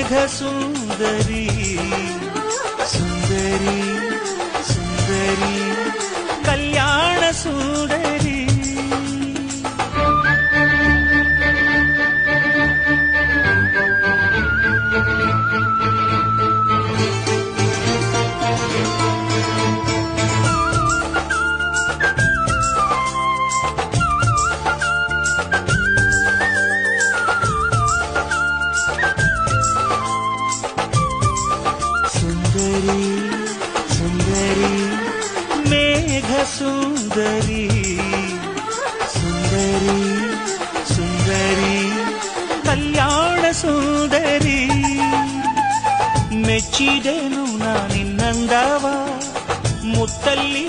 ಮೇಘ ಸುಂದರಿ ಸುಂದರಿ ಸುಂದರಿ ಕಲ್ಯಾಣ ಸುಂದರಿ. ಸುಂದರಿ ಸುಂದರಿ ಮೇಘ ಸುಂದರಿ ಸುಂದರಿ ಸುಂದರಿ ಕಲ್ಯಾಣ ಸುಂದರಿ. ಮೆಚ್ಚಿದೆನು ನಾನಿನ್ನಂದವ ಮುತ್ತಲ್ಲಿ